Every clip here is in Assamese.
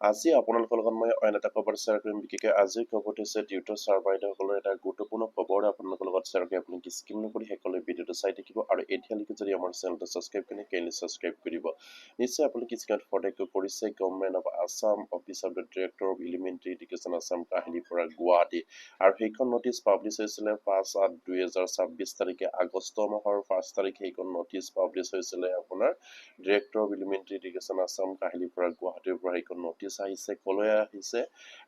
আজি আপোনালোকৰ লগত মই অন্য এটা খবৰ শ্বেয়াৰ কৰিম বিশেষকৈ আজিৰ খবৰটো হৈছে টিউটৰ ছাৰ বাইদেউসকলৰ এটা গুৰুত্বপূৰ্ণ খবৰ আপোনালোকৰ লগত শ্বেয়াৰ কৰি আপোনালোকে স্কিপ নকৰি সকলোৱে ভিডিঅ'টো চাই থাকিব আৰু এতিয়ালৈকে যদি আমাৰ চেনেলটো ছাবস্ক্ৰাইব কৰি কাইণ্ডলি ছাবস্ক্ৰাইব কৰিব নিশ্চয় আপোনালোকে স্ক্ৰীনত ফটো কৰিছে government of Assam office of the director of elementary education Assam কাহিলীৰ পৰা গুৱাহাটী আৰু সেইখন নটিচ পাব্লিছ হৈছিলে 5/8/2026 তাৰিখে আগষ্ট মাহৰ 5 তাৰিখে সেইখন নটিচ পাব্লিছ হৈছিলে আপোনাৰ director of elementary education Assam কাহিলীৰ পৰা গুৱাহাটীৰ পৰা সেইখন নটিচ আহিছে কলৈ আহিছে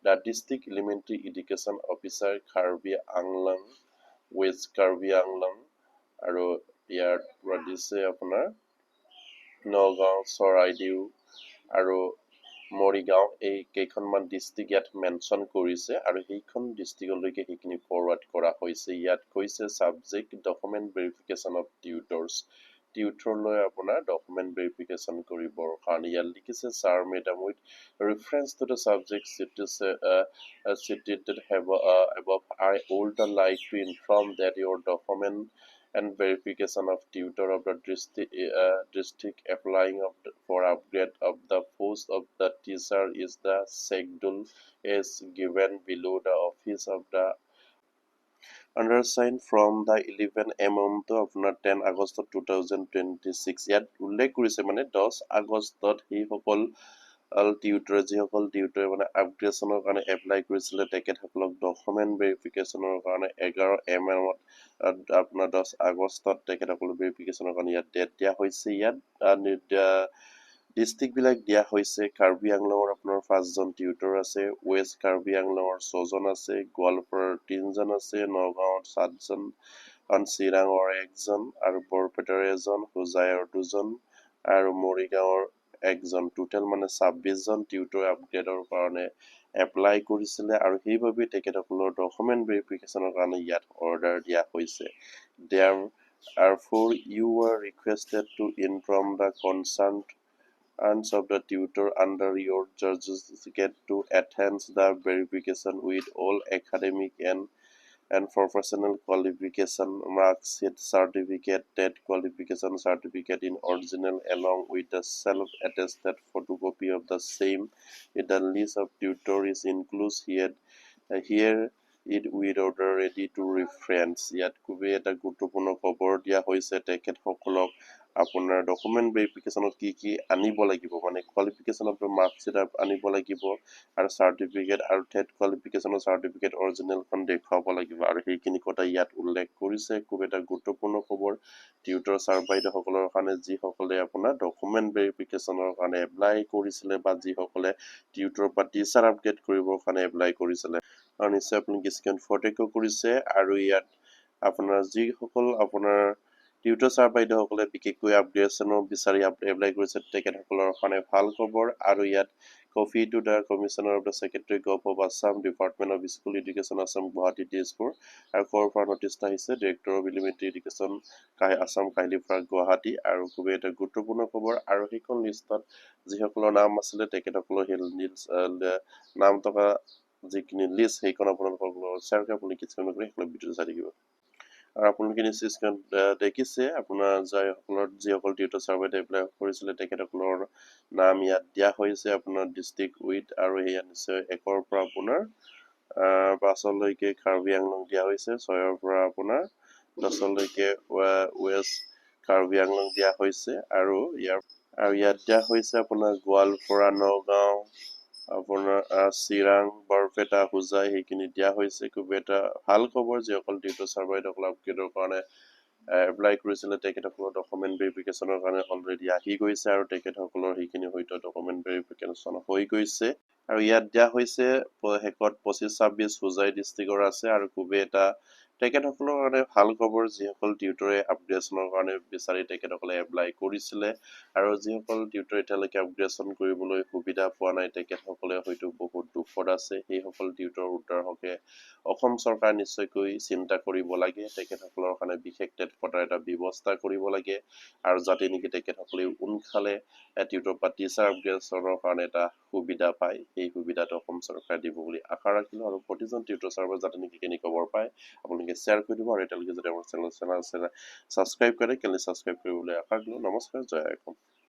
the district elementary education officer Karbi Anglong west Karbi Anglong আৰু ইয়াৰ পৰা দিছে আপোনাৰ নগাঁও চৰাইদেউ আৰু মৰিগাঁও এই কেইখনমান ডিষ্ট্ৰিক্ট ইয়াত মেনশ্যন কৰিছে আৰু সেইখন ডিষ্ট্ৰিক্টলৈকে সেইখিনি ফৰৱাৰ্ড কৰা হৈছে ইয়াত কৈছে ছাবজেক্ট ডকুমেণ্ট ভেৰিফিকেশ্যন অফ টিউটৰলৈ আপোনাৰ ডকুমেণ্ট ভেৰিফিকেশ্যন কৰিবৰ কাৰণে ইয়াত লিখিছে sir madam with reference to the subject cited that have above, I would like to inform that your document and verification of tutor of the district applying for upgrade of the post of the teacher is the schedule as given below the office of the undersigned from the 11 mm আপোনাৰ 10 আগষ্ট 2026 ইয়াত উল্লেখ কৰিছে মানে 10 আগষ্টত সেইসকল টিউটৰ যিসকল টিউটৰে মানে আপগ্ৰেডেশ্যনৰ কাৰণে এপ্লাই কৰিছিলে তেখেতসকলক ডকুমেণ্ট ভেৰিফিকেশ্যনৰ কাৰণে 11 mm আপোনাৰ 10 আগষ্টত তেখেতসকলৰ ভেৰিফিকেশ্যনৰ কাৰণে ইয়াত ডেট দিয়া হৈছে ইয়াত ডিষ্ট্ৰিক্টবিলাক দিয়া হৈছে কাৰ্বি আংলঙৰ আপোনাৰ 5জন টিউটৰ আছে ৱেষ্ট কাৰ্বি আংলঙৰ 6জন আছে গোৱালপাৰাৰ 3জন আছে নগাঁৱৰ 7জন চিৰাঙৰ 1জন আৰু বৰপেটাৰ 1জন হোজাইৰ 2জন আৰু মৰিগাঁৱৰ 1জন টোটেল মানে 26জন টিউটৰ আপগ্ৰেডৰ কাৰণে এপ্লাই কৰিছিলে আৰু সেইভাবে তেখেতসকলৰ ডকুমেণ্ট ভেৰিফিকেশ্যনৰ কাৰণে ইয়াত অৰ্ডাৰ দিয়া হৈছে therefore you are requested to inform the concerned and of the tutor under your certificate to attend the verification with all academic and professional qualification marks sheet certificate TET qualification certificate in original along with the self-attested photocopy of the same with the list of tutor is included here it with order ready to reference ইয়াত খুবেই এটা গুৰুত্বপূৰ্ণ খবৰ দিয়া হৈছে তেখেতসকলক আপোনাৰ ডকুমেণ্ট ভেৰিফিকেশ্যনত কি আনিব লাগিব মানে কোৱালিফিকেশ্যন অফ মাৰ্কশ্বিট আনিব লাগিব আৰু চাৰ্টিফিকেট আৰু টেট কোৱালিফিকেশ্যনৰ চাৰ্টিফিকেট অৰিজিনেলখন দেখুৱাব লাগিব আৰু সেইখিনি কথা ইয়াত উল্লেখ কৰিছে খুব এটা গুৰুত্বপূৰ্ণ খবৰ টিউটৰ ছাৰ বাইদেউসকলৰ কাৰণে যিসকলে আপোনাৰ ডকুমেণ্ট ভেৰিফিকেশ্যনৰ কাৰণে এপ্লাই কৰিছিলে বা যিসকলে টিউটৰ বা টিচাৰ আপগ্ৰেড কৰিবৰ কাৰণে এপ্লাই কৰিছিলে আৰু নিশ্চয় আপোনালোকে স্ক্ৰীন ফটো কৰিছে আৰু ইয়াত আপোনাৰ যিসকল আপোনাৰ টিউটৰ ছাৰ বাইদেউসকলে বিশেষকৈ আপগ্ৰেডেশ্যনৰ বিচাৰি এপ্লাই কৰিছে তেখেতসকলৰ কাৰণে ভাল খবৰ আৰু ইয়াত copy to the commissioner of the secretary of Assam department of school education Assam Guwahati Tezpur আৰু ক'ৰ পৰা নটিচটা আহিছে director of elementary education Assam কাহিলীৰ পৰা গুৱাহাটী আৰু খুবেই এটা গুৰুত্বপূৰ্ণ খবৰ আৰু সেইখন লিষ্টত যিসকলৰ নাম আছিলে তেখেতসকলৰ সেই নাম থকা যিখিনি লিষ্ট সেইখন আপোনালোকৰ শ্বেয়াৰ কৰি আপুনি কিছু নকৰি সেইবিলাক ভিডিঅ' চাই থাকিব আৰু আপোনালোকে নিশ্চয় স্ক্ৰীনত দেখিছে আপোনাৰ যিসকল টিউটৰ ছাৰ বাইদেউ এপ্লাই কৰিছিলে তেখেতসকলৰ নাম ইয়াত দিয়া হৈছে আপোনাৰ ডিষ্ট্ৰিক্ট উইথ আৰু সেয়া নিশ্চয় 1ৰ পৰা আপোনাৰ 5লৈকে কাৰ্বি আংলং দিয়া হৈছে 6ৰ পৰা আপোনাৰ 10লৈকে ৱেষ্ট কাৰ্বি আংলং দিয়া হৈছে আৰু ইয়াত দিয়া হৈছে আপোনাৰ গোৱালপাৰা নগাঁও আপোনাৰ চিৰাং বৰপেটা হোজাই সেইখিনি দিয়া হৈছে খুব এটা ভাল খবৰ যিসকল টিউটৰ ছাৰ বাইদেউসকল আপগ্ৰেডৰ কাৰণে এপ্লাই কৰিছিলে তেখেতসকলৰ ডকুমেণ্ট ভেৰিফিকেশ্যনৰ কাৰণে অলৰেডি আহি গৈছে আৰু তেখেতসকলৰ সেইখিনি হয়তো ডকুমেণ্ট ভেৰিফিকেশ্যন হৈ গৈছে আৰু ইয়াত দিয়া হৈছে শেষত 25-26 হোজাই ডিষ্ট্ৰিক্টৰ আছে আৰু খুবেই এটা তেখেতসকলৰ কাৰণে ভাল খবৰ যিসকল টিউটৰে আপগ্ৰেডেশ্যনৰ কাৰণে বিচাৰি তেখেতসকলে এপ্লাই কৰিছিলে আৰু যিসকল টিউটৰ এতিয়ালৈকে আপগ্ৰেডেশ্যন কৰিবলৈ সুবিধা পোৱা নাই তেখেতসকলে হয়তো বহুত দুখত আছে সেইসকল টিউটৰ উদ্ধাৰ হকে অসম চৰকাৰ নিশ্চয়কৈ চিন্তা কৰিব লাগে তেখেতসকলৰ কাৰণে বিশেষ তৎপৰতাৰ এটা ব্যৱস্থা কৰিব লাগে আৰু যাতে নেকি তেখেতসকলে সোনকালে টিউটৰ বা টিচাৰ আপগ্ৰেডেশ্যনৰ কাৰণে এটা সুবিধা পায় সেই সুবিধাটো অসম চৰকাৰে দিব বুলি আশা ৰাখিলো আৰু প্ৰতিজন টিউটৰ ছাৰ্ভাৰ যাতে নেকি কেনে খবৰ পায় আপোনালোকে শ্বেয়াৰ কৰি দিব আৰু এতিয়ালৈকে যদি আমাৰ চেনেল ছাবস্ক্ৰাইব কৰে কেলে ছাবস্ক্ৰাইব কৰিবলৈ আশা ৰাখিলো নমস্কাৰ জয় অসম